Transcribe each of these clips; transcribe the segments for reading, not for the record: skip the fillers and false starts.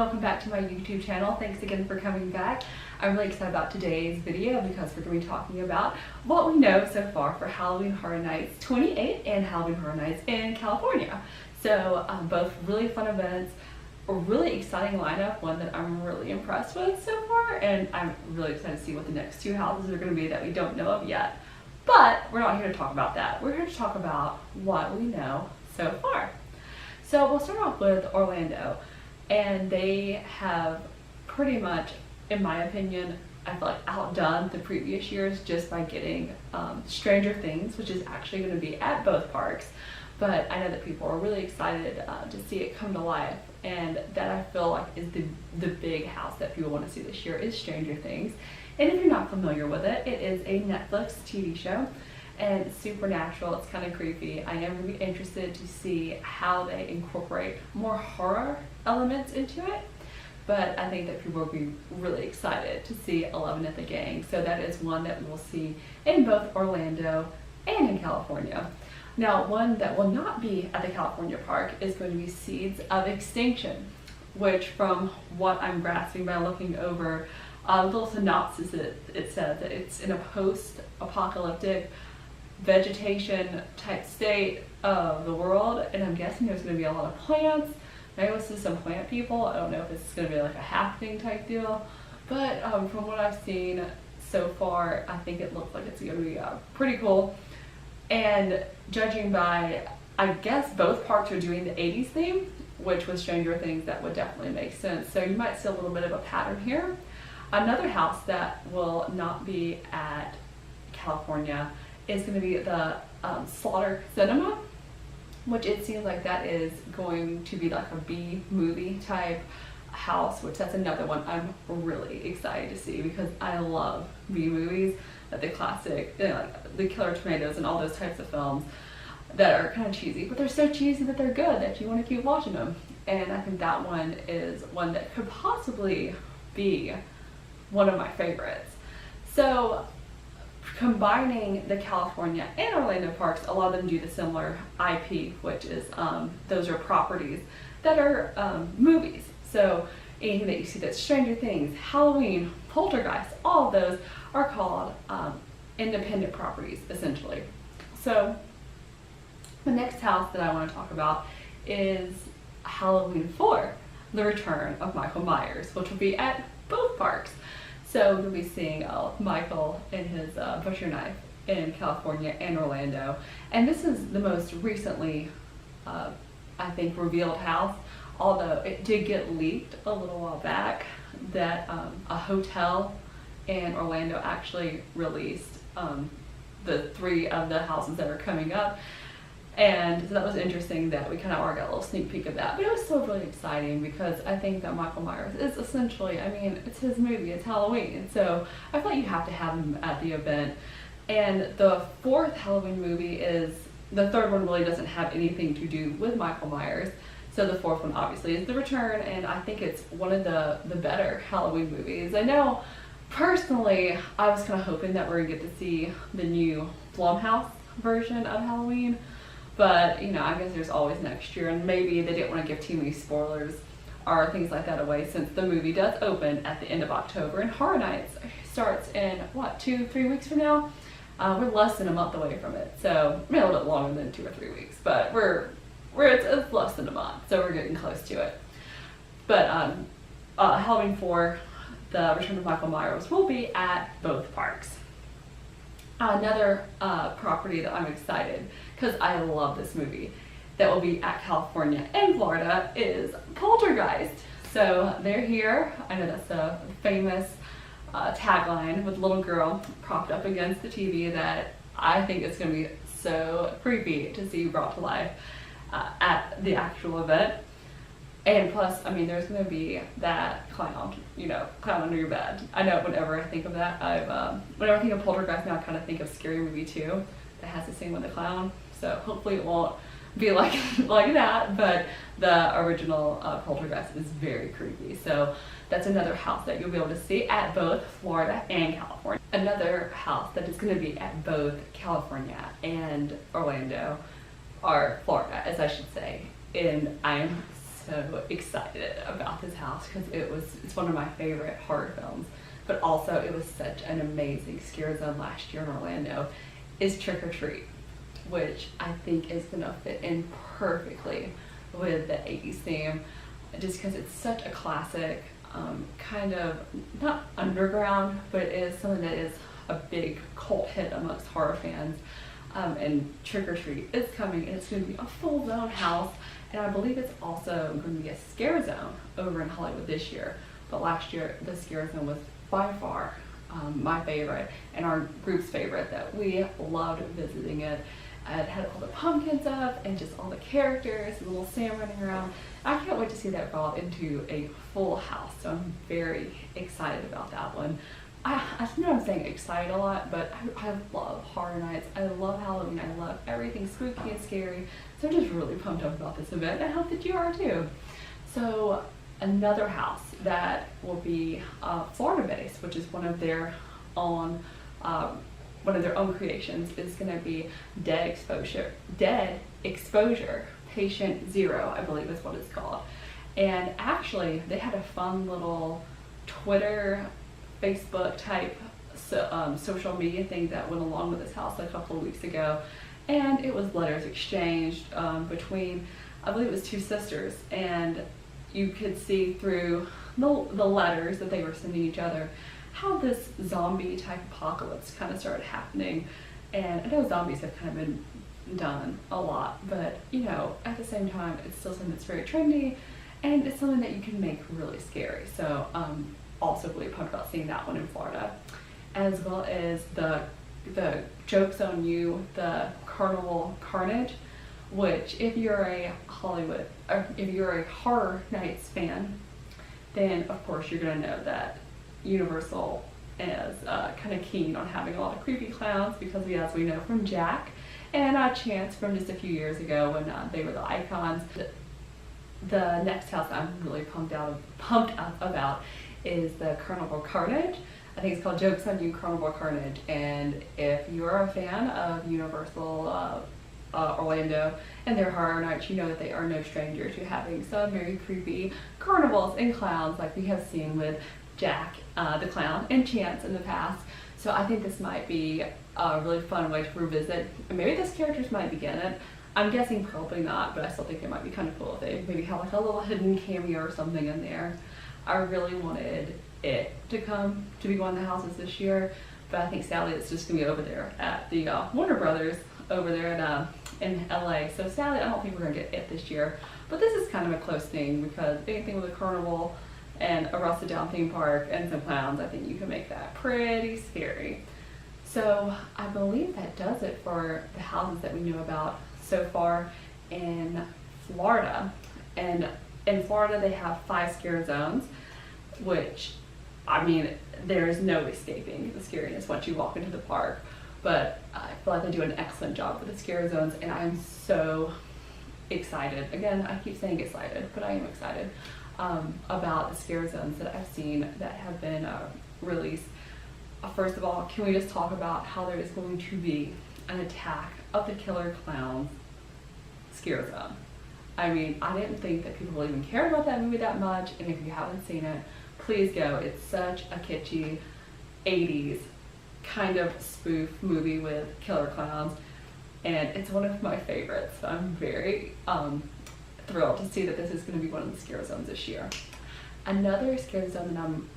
welcome back to my YouTube channel. Thanks again for coming back. I'm really excited about today's video because we're going to be talking about what we know so far for Halloween Horror Nights 28 and Halloween Horror Nights in California. So both really fun events, a really exciting lineup, one that I'm really impressed with so far, and I'm really excited to see what the next two houses are going to be that we don't know of yet. But we're not here to talk about that. We're here to talk about what we know so far. So we'll start off with Orlando, and they have pretty much, in my opinion, I feel like outdone the previous years just by getting Stranger Things, which is actually going to be at both parks. But I know that people are really excited to see it come to life, and that I feel like is the big house that people want to see this year is Stranger Things. And if you're not familiar with it, it is a Netflix TV show. And it's supernatural, it's kind of creepy. I am really interested to see how they incorporate more horror elements into it. But I think that people will be really excited to see 11 at the Gang. So that is one that we will see in both Orlando and in California. Now, one that will not be at the California park is going to be Seeds of Extinction, which from what I'm grasping by looking over a little synopsis, it says that it's in a post-apocalyptic vegetation type state of the world, and I'm guessing there's going to be a lot of plants. Maybe we'll see some plant people. I don't know if it's going to be like a happening type deal, but from what I've seen so far, I think it looks like it's going to be pretty cool. And judging by, I guess both parks are doing the 80s theme, which with Stranger Things that would definitely make sense. So you might see a little bit of a pattern here. Another house that will not be at California is going to be the Slaughter Cinema, which it seems like that is going to be like a B movie type house, which that's another one I'm really excited to see because I love B movies, like the classic, you know, like the Killer Tomatoes and all those types of films that are kind of cheesy, but they're so cheesy that they're good that you want to keep watching them. And I think that one is one that could possibly be one of my favorites. So combining the California and Orlando parks, a lot of them do the similar IP, which is those are properties that are movies. So anything that you see that's Stranger Things, Halloween, Poltergeist, all of those are called independent properties, essentially. So the next house that I want to talk about is Halloween 4, the return of Michael Myers, which will be at both parks. So we'll be seeing Michael and his butcher knife in California and Orlando. And this is the most recently, I think, revealed house, although it did get leaked a little while back that a hotel in Orlando actually released the 3 of the houses that are coming up. And so that was interesting that we kind of got a little sneak peek of that. But it was still really exciting because I think that Michael Myers is essentially, I mean, it's his movie, it's Halloween. So I feel like you have to have him at the event. And the 4th Halloween movie is, the 3rd one really doesn't have anything to do with Michael Myers. So the 4th one obviously is The Return, and I think it's one of the better Halloween movies. I know personally I was kind of hoping that we're going to get to see the new Blumhouse version of Halloween. But, you know, I guess there's always next year, and maybe they didn't want to give too many spoilers or things like that away since the movie does open at the end of October, and Horror Nights starts in, what, 2-3 weeks from now? We're less than a month away from it, so maybe a little bit longer than 2 or 3 weeks, but it's less than a month, so we're getting close to it. But Halloween 4, the Return of Michael Myers, will be at both parks. Another property that I'm excited, because I love this movie, that will be at California and Florida is Poltergeist. So they're here. I know that's a famous tagline with a little girl propped up against the TV that I think is going to be so creepy to see brought to life at the actual event. And plus, I mean, there's going to be that clown, you know, clown under your bed. I know whenever I think of that, whenever I think of Poltergeist now, I kind of think of Scary Movie 2 that has the scene with the clown. So hopefully it won't be like that, but the original Poltergeist is very creepy. So that's another house that you'll be able to see at both Florida and California. Another house that is going to be at both California and Orlando, or Florida, as I should say, and I'm so excited about this house because it's one of my favorite horror films, but also it was such an amazing scare zone last year in Orlando, is Trick or Treat, which I think is gonna fit in perfectly with the 80s theme, just because it's such a classic, kind of not underground, but it is something that is a big cult hit amongst horror fans. And Trick or Treat is coming, and it's going to be a full zone house, and I believe it's also going to be a scare zone over in Hollywood this year. But last year the scare zone was by far my favorite and our group's favorite, that we loved visiting it. It had all the pumpkins up and just all the characters, the little Sam running around. I can't wait to see that brought into a full house, so I'm very excited about that one. I know I'm saying excited a lot, but I love horror nights. I love Halloween. I love everything spooky and scary. So I'm just really pumped up about this event. I hope that you are too. So another house that will be Florida based, which is one of their own creations, is going to be Dead Exposure Patient Zero, I believe is what it's called. And actually, they had a fun little Twitter, Facebook type social media thing that went along with this house a couple of weeks ago, and it was letters exchanged between, I believe it was two sisters, and you could see through the letters that they were sending each other how this zombie type apocalypse kind of started happening. And I know zombies have kind of been done a lot, but you know, at the same time, it's still something that's very trendy, and it's something that you can make really scary. So also really pumped about seeing that one in Florida, as well as the Joke's on You, the Carnival Carnage, which if you're a Horror Nights fan, then of course you're gonna know that Universal is kind of keen on having a lot of creepy clowns, because as we know from Jack and Chance from just a few years ago when they were the icons. The next house I'm really pumped up about is the Carnival Carnage. I think it's called Joke's on You Carnival Carnage, and if you're a fan of Universal Orlando and their horror nights, you know that they are no stranger to having some very creepy carnivals and clowns like we have seen with Jack the Clown and Chance in the past. So I think this might be a really fun way to revisit, and maybe those characters might be in it. I'm guessing probably not, but I still think it might be kind of cool if they maybe have like a little hidden cameo or something in there. I really wanted it to be one of the houses this year, but I think sadly it's just gonna be over there at the Warner Brothers over there in LA. So sadly, I don't think we're gonna get it this year, but this is kind of a close thing, because anything with a carnival and a rusted down theme park and some clowns, I think you can make that pretty scary. So I believe that does it for the houses that we know about so far in Florida. And in Florida they have 5 scare zones, which, I mean, there is no escaping the scariness once you walk into the park. But I feel like they do an excellent job with the scare zones, and I'm so excited. Again, I keep saying excited, but I am excited about the scare zones that I've seen that have been released. First of all, can we just talk about how there is going to be an Attack of the Killer Clowns scare zone? I mean, I didn't think that people even cared about that movie that much, and if you haven't seen it, please go. It's such a kitschy 80s kind of spoof movie with killer clowns, and it's one of my favorites. So I'm very thrilled to see that this is going to be one of the scare zones this year. Another scare zone that I'm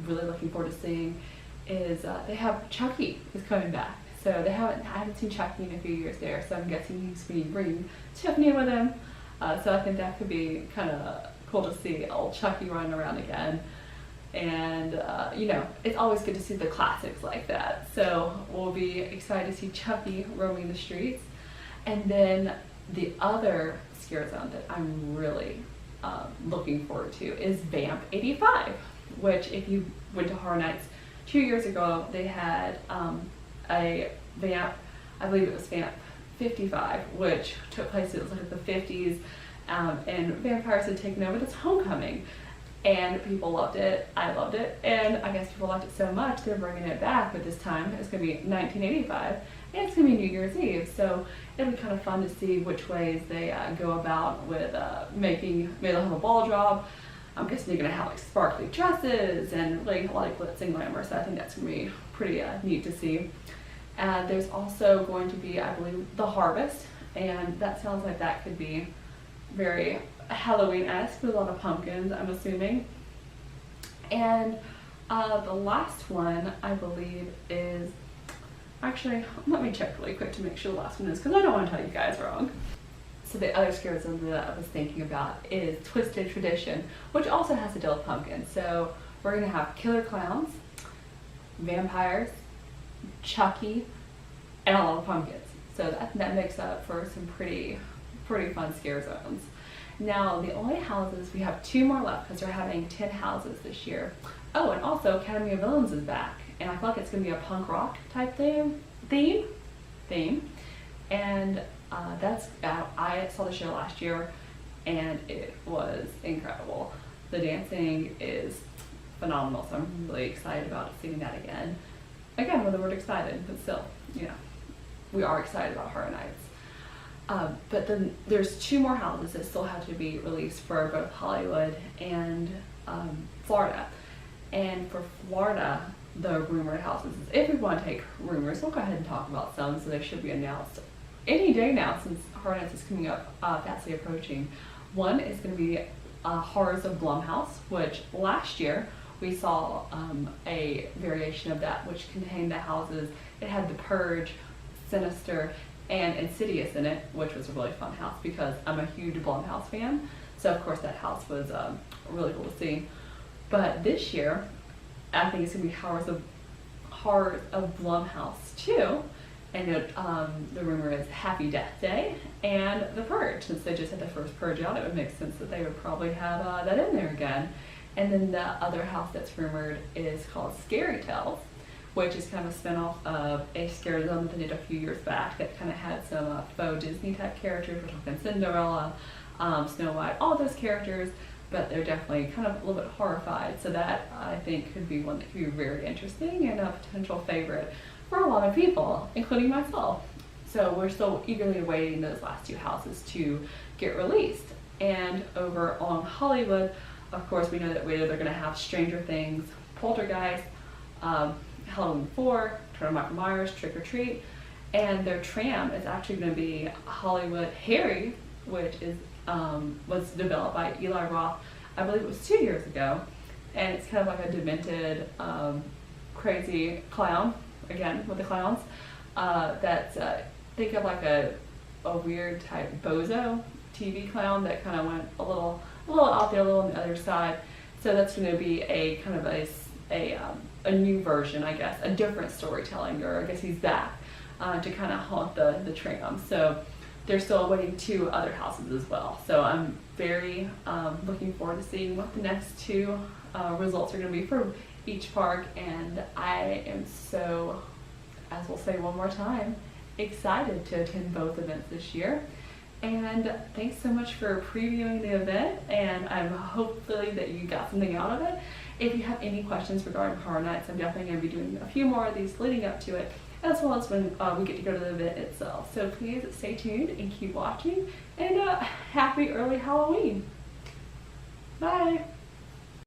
really looking forward to seeing is they have Chucky is coming back. So I haven't seen Chucky in a few years there, so I'm guessing he's going to bring Tiffany with him. So I think that could be kind of cool to see old Chucky running around again. And you know, it's always good to see the classics like that. So we'll be excited to see Chucky roaming the streets. And then the other scare zone that I'm really looking forward to is Vamp 85, which if you went to Horror Nights 2 years ago, they had a Vamp, I believe it was Vamp 55, which took place, it was like the 50s, and vampires had taken over this homecoming. and people loved it. I loved it, and I guess people liked it so much they're bringing it back, but this time it's going to be 1985, and it's going to be New Year's Eve, so it'll be kind of fun to see which ways they go about with maybe they'll have a ball drop. I'm guessing they're going to have like sparkly dresses and like a lot of glitz and glamour, so I think that's going to be pretty neat to see. There's also going to be, I believe, the harvest, and that sounds like that could be very Halloween-esque with a lot of pumpkins, I'm assuming. And the last one, I believe, is, actually, let me check really quick to make sure the last one is, because I don't want to tell you guys wrong. So the other scarism that I was thinking about is Twisted Tradition, which also has to deal with pumpkins. So we're going to have killer clowns, vampires, Chucky, and a lot of pumpkins. So that makes up for some pretty fun scare zones. Now the only houses, we have 2 more left because we're having 10 houses this year. Oh, and also Academy of Villains is back, and I feel like it's going to be a punk rock type theme. And I saw the show last year, and it was incredible. The dancing is phenomenal, so I'm really excited about seeing that again. Again, with the word excited, but still, you know, we are excited about Horror Nights. But then there's 2 more houses that still have to be released for both Hollywood and Florida. And for Florida, the rumored houses, if we want to take rumors, we'll go ahead and talk about some, so they should be announced any day now since Horror Nights is coming up, fastly approaching. One is going to be Horrors of Blumhouse, which last year we saw a variation of that, which contained the houses. It had The Purge, Sinister, and Insidious in it, which was a really fun house because I'm a huge Blumhouse fan. So of course that house was really cool to see. But this year, I think it's going to be Horrors of Blumhouse 2. And the rumor is Happy Death Day and The Purge. Since they just had the first Purge out, it would make sense that they would probably have that in there again. And then the other house that's rumored is called Scary Tales, which is kind of a spinoff of a scare zone that they did a few years back that kind of had some faux Disney type characters. We're talking Cinderella, Snow White, all those characters, but they're definitely kind of a little bit horrified. So that I think could be one that could be very interesting and a potential favorite for a lot of people, including myself. So we're still eagerly awaiting those last 2 houses to get released. And over on Hollywood, of course, we know that they're going to have Stranger Things, Poltergeist, Halloween 4, Turner Michael Myers, Trick or Treat, and their tram is actually going to be Hollywood Harry, which is was developed by Eli Roth, I believe it was 2 years ago, and it's kind of like a demented, crazy clown. Again, with the clowns, that's think of like a weird type bozo TV clown that kind of went a little out there, a little on the other side. So that's going to be a kind of a new version, I guess, a different storytelling, or I guess he's back to kind of haunt the tram. So they're still waiting 2 other houses as well. So I'm very looking forward to seeing what the next 2 results are going to be for each park, and I am so, as we'll say one more time, excited to attend both events this year. And thanks so much for previewing the event, and I'm hopefully that you got something out of it. If you have any questions regarding Horror Nights, I'm definitely going to be doing a few more of these leading up to it, as well as when we get to go to the event itself. So please stay tuned and keep watching, and happy early Halloween. Bye!